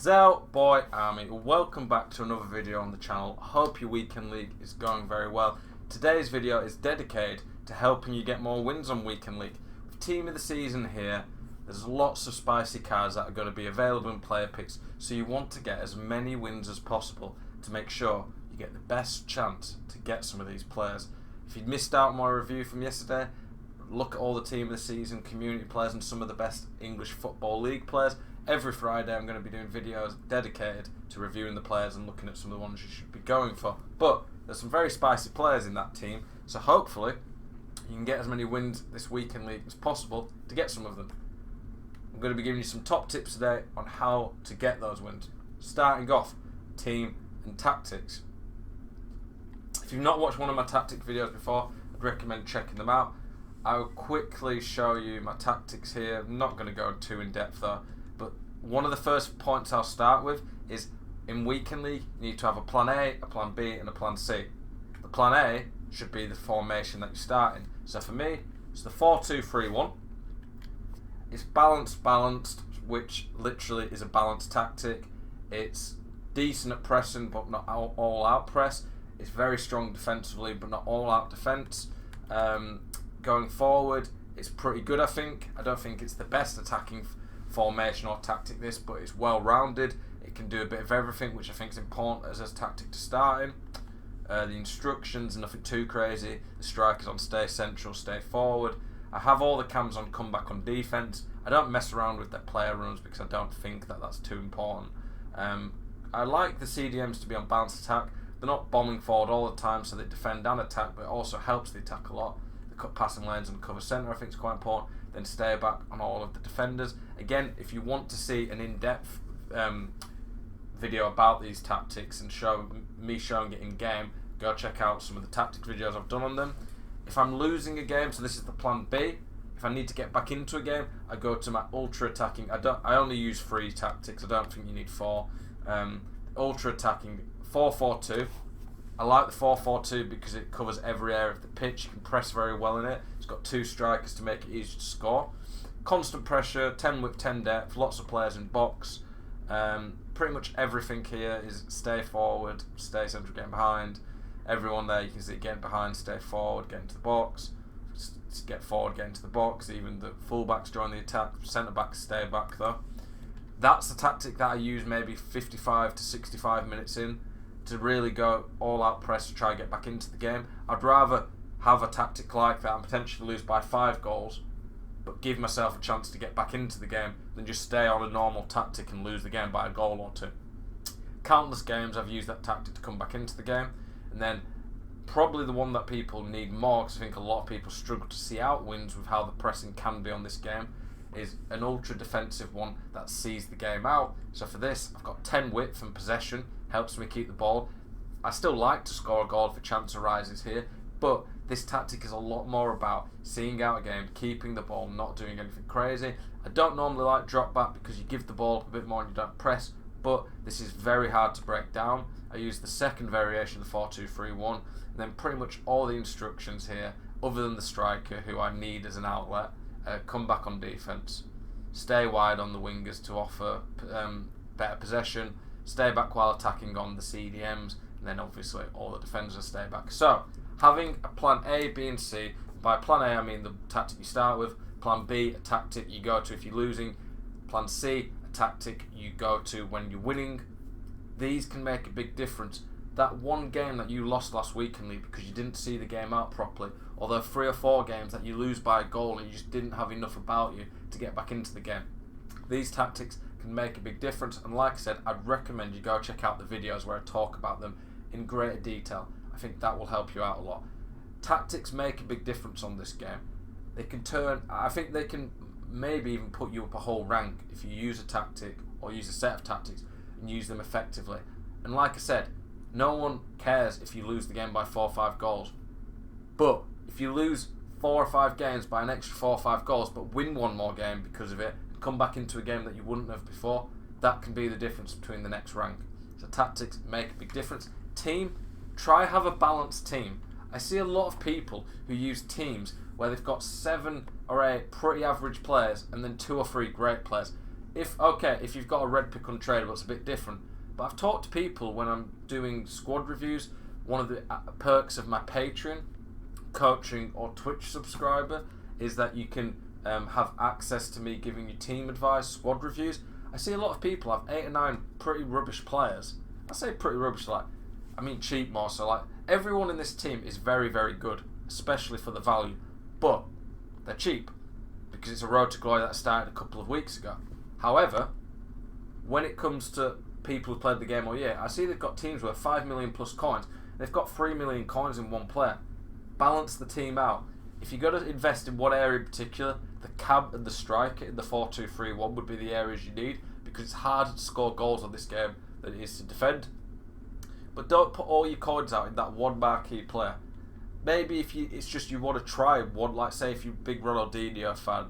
Zel Boy Army, welcome back to another video on the channel. Hope your weekend league is going very well. Today's video is dedicated to helping you get more wins on weekend league. With team of the season here, there's lots of spicy cards that are going to be available in player picks, so you want to get as many wins as possible to make sure you get the best chance to get some of these players. If you'd missed out on my review from yesterday, look at all the team of the season, community players and some of the best English Football League players. Every Friday I'm going to be doing videos dedicated to reviewing the players and looking at some of the ones you should be going for. But there's some very spicy players in that team, so hopefully you can get as many wins this weekend league as possible to get some of them. I'm going to be giving you some top tips today on how to get those wins. Starting off, team and tactics. If you've not watched one of my tactic videos before, I'd recommend checking them out. I'll quickly show you my tactics here. I'm not going to go too in depth though. But one of the first points I'll start with is in weekend league, you need to have a plan A, a plan B and a plan C. The plan A should be the formation that you're starting. So for me, it's the 4-2-3-1. It's balanced, which literally is a balanced tactic. It's decent at pressing, but not all out press. It's very strong defensively, but not all out defense. Going forward, it's pretty good, I think. I don't think it's the best attacking formation or tactic this, but it's well rounded. It can do a bit of everything, which I think is important as a tactic to start in. The instructions, nothing too crazy. The strikers on stay central, stay forward. I have all the cams on come back on defense. I don't mess around with their player runs because I don't think that that's too important. I like the CDMs to be on balanced attack. They're not bombing forward all the time, so they defend and attack, but it also helps the attack a lot. The cut passing lanes and cover centre I think is quite important. Then stay back on all of the defenders. Again, if you want to see an in-depth video about these tactics and me showing it in game, go check out some of the tactics videos I've done on them. If I'm losing a game, so this is the plan B, if I need to get back into a game, I go to my ultra attacking. I only use 3 tactics. I don't think you need 4. Ultra attacking 4-4-2. I like the 4-4-2 because it covers every area of the pitch. You can press very well in it. It's got 2 strikers to make it easy to score. Constant pressure, 10 width, 10 depth, lots of players in box. Pretty much everything here is stay forward, stay central, getting behind. Everyone there you can see getting behind, stay forward, get into the box. Get forward, get into the box. Even the fullbacks join the attack. Centre backs stay back though. That's the tactic that I use maybe 55 to 65 minutes in, to really go all out press to try and get back into the game. I'd rather have a tactic like that and potentially lose by 5 goals, but give myself a chance to get back into the game than just stay on a normal tactic and lose the game by a goal or 2. Countless games I've used that tactic to come back into the game. And then probably the one that people need more, because I think a lot of people struggle to see out wins with how the pressing can be on this game, is an ultra defensive one that sees the game out. So for this, I've got 10 width and possession, helps me keep the ball. I still like to score a goal if a chance arises here, but this tactic is a lot more about seeing out a game, keeping the ball, not doing anything crazy. I don't normally like drop back because you give the ball a bit more and you don't press, but this is very hard to break down. I use the second variation, the 4-2-3-1, and then pretty much all the instructions here, other than the striker who I need as an outlet, come back on defence, stay wide on the wingers to offer better possession, stay back while attacking on the CDMs, and then obviously all the defenders stay back. So having a plan A, B and C, by plan A I mean the tactic you start with, plan B a tactic you go to if you're losing, plan C a tactic you go to when you're winning. These can make a big difference. That one game that you lost last weekend because you didn't see the game out properly, or there 3 or 4 games that you lose by a goal and you just didn't have enough about you to get back into the game. These tactics can make a big difference, and like I said, I'd recommend you go check out the videos where I talk about them in greater detail. I think that will help you out a lot. Tactics make a big difference on this game. They can turn, I think they can maybe even put you up a whole rank if you use a tactic or use a set of tactics and use them effectively. And like I said, no one cares if you lose the game by 4 or 5 goals. But if you lose 4 or 5 games by an extra 4 or 5 goals but win one more game because of it, come back into a game that you wouldn't have before, that can be the difference between the next rank. So tactics make a big difference. Team, try have a balanced team. I see a lot of people who use teams where they've got 7 or 8 pretty average players and then 2 or 3 great players. if you've got a red pick untradeable, it's a bit different. But I've talked to people when I'm doing squad reviews. One of the perks of my Patreon, coaching or Twitch subscriber is that you can have access to me giving you team advice, squad reviews. I see a lot of people have 8 or 9 pretty rubbish players. I say pretty rubbish, like, I mean cheap more, so like everyone in this team is very, very good, especially for the value, but they're cheap because it's a road to glory that started a couple of weeks ago. However, when it comes to people who played the game all year, I see they've got teams worth 5 million plus coins. They've got 3 million coins in one player. Balance the team out. If you're going to invest in one area in particular, the cab and the striker in the 4-2-3-1 would be the areas you need, because it's harder to score goals on this game than it is to defend. But don't put all your coins out in that one marquee player. Maybe if it's just you want to try one, like say if you're a big Ronaldinho fan,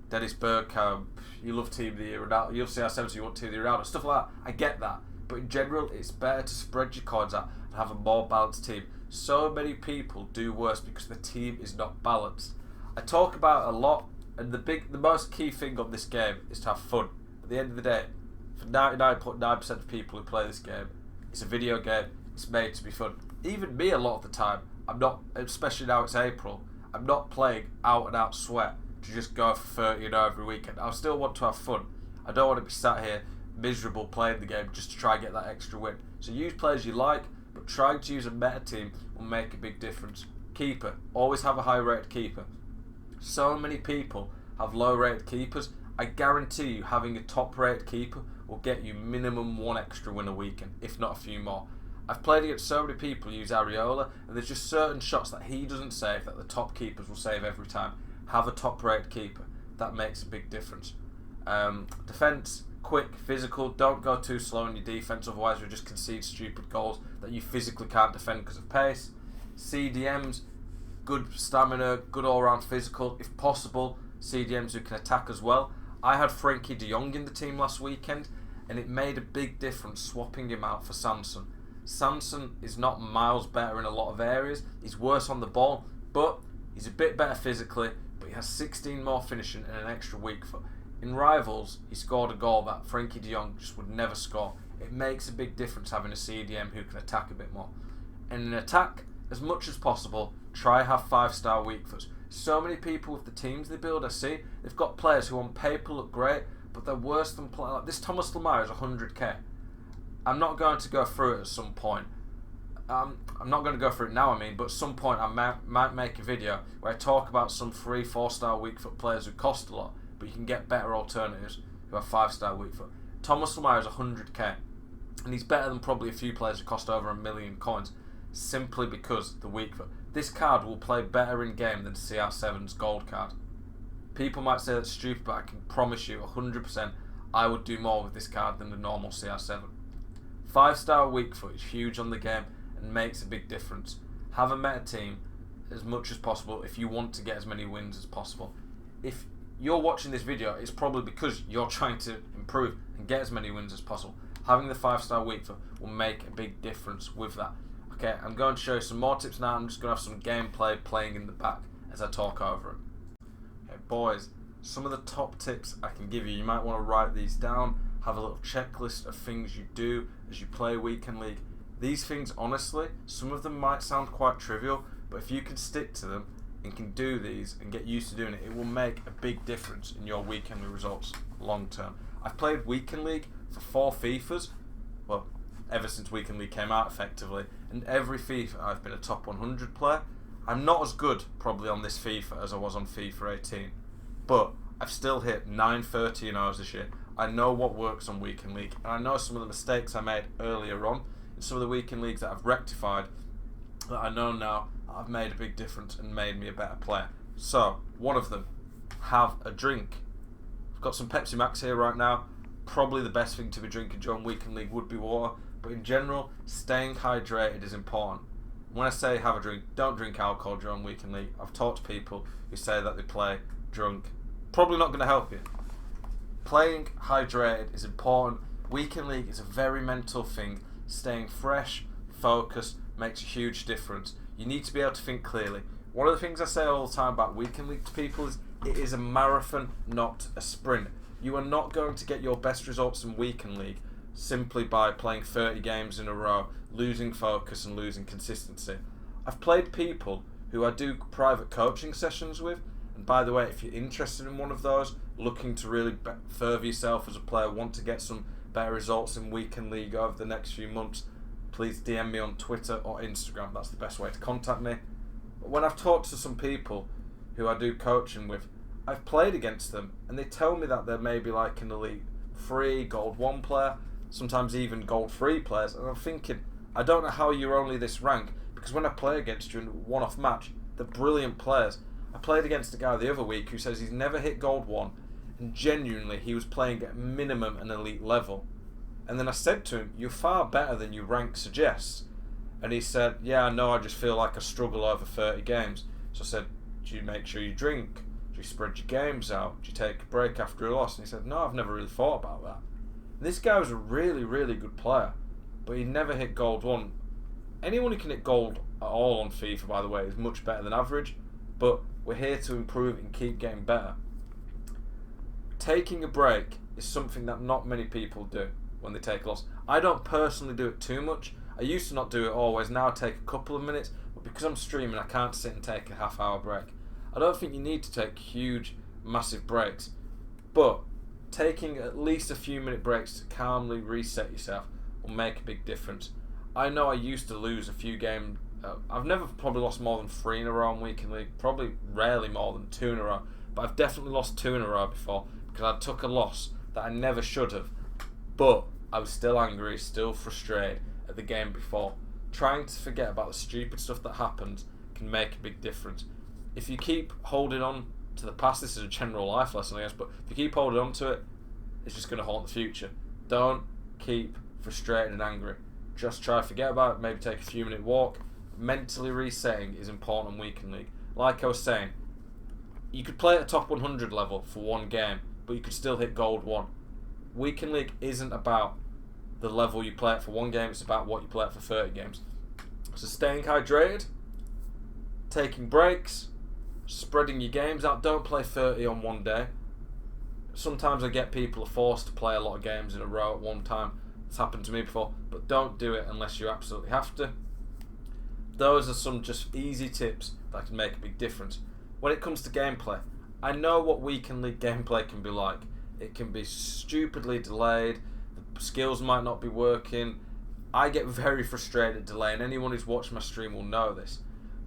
Dennis Bergkamp, you love Team of the Year, Ronaldo, you'll see CR7, so you want Team of the Year Ronaldo, stuff like that. I get that. But in general, it's better to spread your coins out and have a more balanced team. So many people do worse because the team is not balanced. I talk about it a lot, and the most key thing of this game is to have fun. At the end of the day, for 99.9% of people who play this game, it's a video game, it's made to be fun. Even me, a lot of the time, I'm not, especially now it's April, I'm not playing out and out sweat to just go for 30 every weekend. I still want to have fun. I don't want to be sat here miserable playing the game just to try and get that extra win. So use players you like, but trying to use a meta team will make a big difference. Keeper, always have a high rated keeper. So many people have low rated keepers. I guarantee you having a top rated keeper will get you minimum 1 extra win a weekend, if not a few more. I've played against so many people who use Areola, and there's just certain shots that he doesn't save that the top keepers will save every time. Have a top rated keeper. That makes a big difference. Defence, quick, physical, don't go too slow in your defence, otherwise you'll just concede stupid goals that you physically can't defend because of pace. CDMs, good stamina, good all-round physical, if possible. CDMs who can attack as well. I had Frankie de Jong in the team last weekend, and it made a big difference swapping him out for Samson. Samson is not miles better in a lot of areas. He's worse on the ball, but he's a bit better physically, but he has 16 more finishing and an extra weak foot. In Rivals, he scored a goal that Frankie de Jong just would never score. It makes a big difference having a CDM who can attack a bit more. And in attack, as much as possible, try have 5-star weak foots. So many people with the teams they build, I see, they've got players who on paper look great, but they're worse than players. Like this Thomas Lemar is 100k. I'm not going to go through it at some point. I'm not going to go through it now, but at some point I might make a video where I talk about some 3-4-star weak foot players who cost a lot, but you can get better alternatives who have 5-star weak foot. Thomas Lemar is 100k, and he's better than probably a few players who cost over 1 million coins, simply because the weak foot. This card will play better in game than CR7's gold card. People might say that's stupid, but I can promise you 100% I would do more with this card than the normal CR7. 5-star weak foot is huge on the game and makes a big difference. Have a meta team as much as possible if you want to get as many wins as possible. If you're watching this video, it's probably because you're trying to improve and get as many wins as possible. Having the 5-star weak foot will make a big difference with that. Okay, I'm going to show you some more tips now. I'm just going to have some gameplay playing in the back as I talk over it. Okay, boys, some of the top tips I can give you. You might want to write these down. Have a little checklist of things you do as you play Weekend League. These things, honestly, some of them might sound quite trivial, but if you can stick to them and can do these and get used to doing it, it will make a big difference in your Weekend League results long term. I've played Weekend League for 4 FIFAs, well, ever since Weekend League came out effectively, and every FIFA I've been a top 100 player. I'm not as good probably on this FIFA as I was on FIFA 18, but I've still hit 930 in hours this year. I know what works on Weekend League, and I know some of the mistakes I made earlier on in some of the Weekend Leagues that I've rectified, that I know now I've made a big difference and made me a better player. So, one of them, have a drink. I've got some Pepsi Max here right now. Probably the best thing to be drinking during Weekend League would be water, but in general, staying hydrated is important. When I say have a drink, don't drink alcohol during Weekend League. I've talked to people who say that they play drunk. Probably not going to help you. Playing hydrated is important. Weekend League is a very mental thing. Staying fresh, focused, makes a huge difference. You need to be able to think clearly. One of the things I say all the time about Weekend League to people is it is a marathon, not a sprint. You are not going to get your best results in weekend league simply by playing 30 games in a row, losing focus and losing consistency. I've played people who I do private coaching sessions with, and by the way, if you're interested in one of those, looking to really further yourself as a player, want to get some better results in weekend league over the next few months, please DM me on Twitter or Instagram. That's the best way to contact me. But when I've talked to some people who I do coaching with, I've played against them and they tell me that they're maybe like an Elite 3, Gold 1 player, sometimes even Gold 3 players, and I'm thinking, I don't know how you're only this rank, because when I play against you in a one-off match, they're brilliant players. I played against a guy the other week who says he's never hit Gold 1, and genuinely he was playing at minimum an elite level. And then I said to him, you're far better than your rank suggests. And he said, yeah, I know, I just feel like I struggle over 30 games. So I said, do you make sure you drink? Do you spread your games out? Do you take a break after a loss? And he said, no, I've never really thought about that. And this guy was a really, really good player, but he never hit Gold 1. Anyone who can hit Gold at all on FIFA, by the way, is much better than average, but we're here to improve and keep getting better. Taking a break is something that not many people do when they take a loss. I don't personally do it too much. I used to not do it always. Now I take a couple of minutes, but because I'm streaming, I can't sit and take a half-hour break. I don't think you need to take huge, massive breaks, but taking at least a few minute breaks to calmly reset yourself will make a big difference. I know I used to lose a few games. I've never probably lost more than 3 in a row in weekend league, probably rarely more than 2 in a row, but I've definitely lost 2 in a row before because I took a loss that I never should have, but I was still angry, still frustrated at the game before. Trying to forget about the stupid stuff that happens can make a big difference. If you keep holding on to the past, this is a general life lesson I guess, but if you keep holding on to it, it's just going to haunt the future. Don't keep frustrated and angry. Just try to forget about it, maybe take a few minute walk. Mentally resetting is important in weekend league. Like I was saying, you could play at a top 100 level for one game, but you could still hit Gold 1. Weekend league isn't about the level you play at for one game, it's about what you play at for 30 games. So staying hydrated, taking breaks, spreading your games out. Don't play 30 on one day. Sometimes I get people are forced to play a lot of games in a row at one time. It's happened to me before, but don't do it unless you absolutely have to. Those are some just easy tips that can make a big difference. When it comes to gameplay, I know what weekend league gameplay can be like. It can be stupidly delayed, the skills might not be working. I get very frustrated at delay, and anyone who's watched my stream will know this.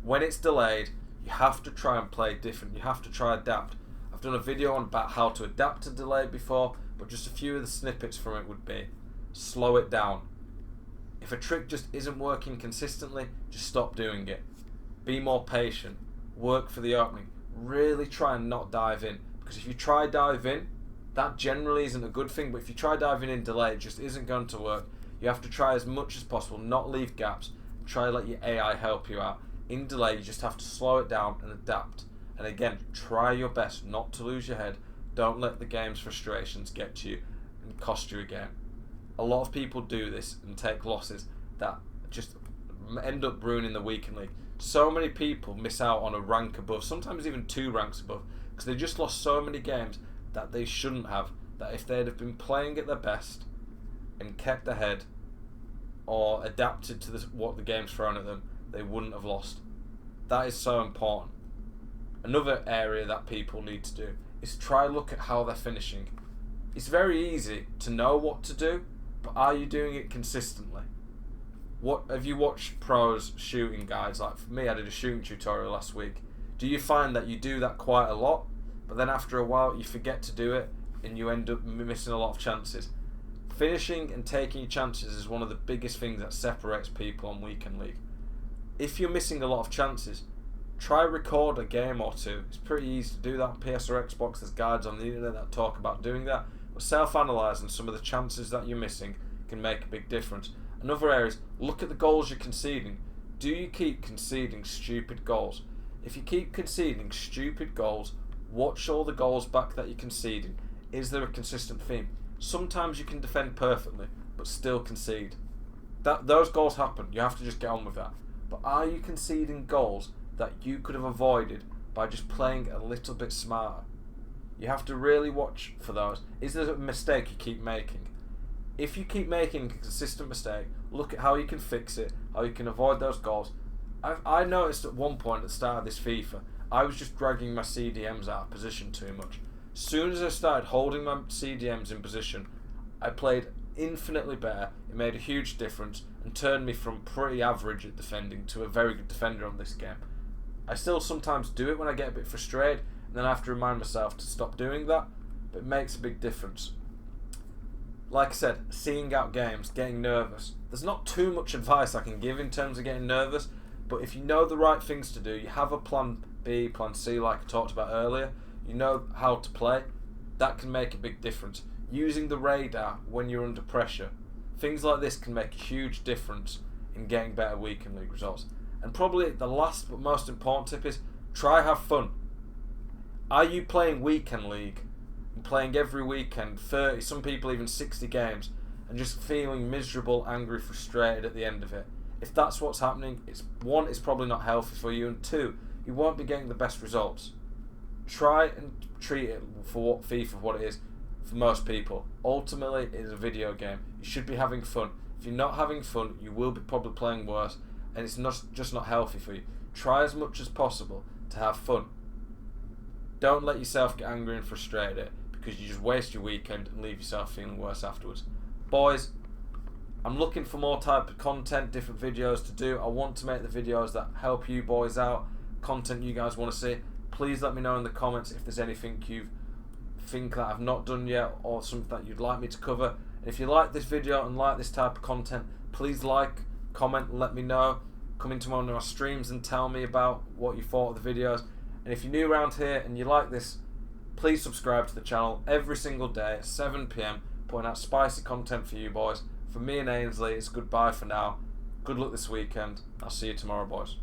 When it's delayed, you have to try and play different, you have to try adapt. I've done a video on about how to adapt to delay before, but just a few of the snippets from it would be, slow it down. If a trick just isn't working consistently, just stop doing it. Be more patient. Work for the opening. Really try and not dive in. Because if you try dive in, that generally isn't a good thing, but if you try diving in delay, it just isn't going to work. You have to try as much as possible, not leave gaps. Try to let your AI help you out. In delay, you just have to slow it down and adapt. And again, try your best not to lose your head. Don't let the game's frustrations get to you and cost you a game. A lot of people do this and take losses that just end up ruining the weekend league. So many people miss out on a rank above, sometimes even 2 ranks above, because they just lost so many games that they shouldn't have, that if they'd have been playing at their best and kept ahead or adapted to what the game's thrown at them, they wouldn't have lost. That is so important. Another area that people need to do is try look at how they're finishing. It's very easy to know what to do, but are you doing it consistently? What have you watched pros shooting guides? Like for me, I did a shooting tutorial last week. Do you find that you do that quite a lot, but then after a while you forget to do it and you end up missing a lot of chances? Finishing and taking your chances is one of the biggest things that separates people on weekend league. If you're missing a lot of chances, try record a game or two. It's pretty easy to do that on PS or Xbox. There's guides on the internet that talk about doing that. But self-analysing some of the chances that you're missing can make a big difference. Another area is look at the goals you're conceding. Do you keep conceding stupid goals? If you keep conceding stupid goals, watch all the goals back that you're conceding. Is there a consistent theme? Sometimes you can defend perfectly, but still concede. Those goals happen. You have to just get on with that. But are you conceding goals that you could have avoided by just playing a little bit smarter? You have to really watch for those. Is there a mistake you keep making? If you keep making a consistent mistake, look at how you can fix it, how you can avoid those goals. I noticed at one point at the start of this FIFA, I was just dragging my CDMs out of position too much. As soon as I started holding my CDMs in position, I played infinitely better. It made a huge difference and turned me from pretty average at defending to a very good defender on this game. I still sometimes do it when I get a bit frustrated, and then I have to remind myself to stop doing that, but it makes a big difference. Like I said, seeing out games, getting nervous. There's not too much advice I can give in terms of getting nervous, but if you know the right things to do, you have a plan B, plan C like I talked about earlier, you know how to play, that can make a big difference. Using the radar when you're under pressure, things like this can make a huge difference in getting better weekend league results. And probably the last but most important tip is try have fun. Are you playing weekend league and playing every weekend 30, some people even 60 games, and just feeling miserable, angry, frustrated at the end of it? If that's what's happening, it's probably not healthy for you, and two, you won't be getting the best results. Try and treat it for what it is. For most people, ultimately it is a video game. You should be having fun. If you're not having fun, you will be probably playing worse, and it's just not healthy for you. Try as much as possible to have fun. Don't let yourself get angry and frustrated because you just waste your weekend and leave yourself feeling worse afterwards. Boys, I'm looking for more type of content, different videos to do. I want to make the videos that help you boys out, content you guys want to see. Please let me know in the comments if there's anything you think that I've not done yet or something that you'd like me to cover. And if you like this video and like this type of content, please like, comment, let me know. Come into one of my streams and tell me about what you thought of the videos. And if you're new around here and you like this, please subscribe to the channel every single day at 7 PM, putting out spicy content for you boys. From me and Ainsley, it's goodbye for now. Good luck this weekend. I'll see you tomorrow, boys.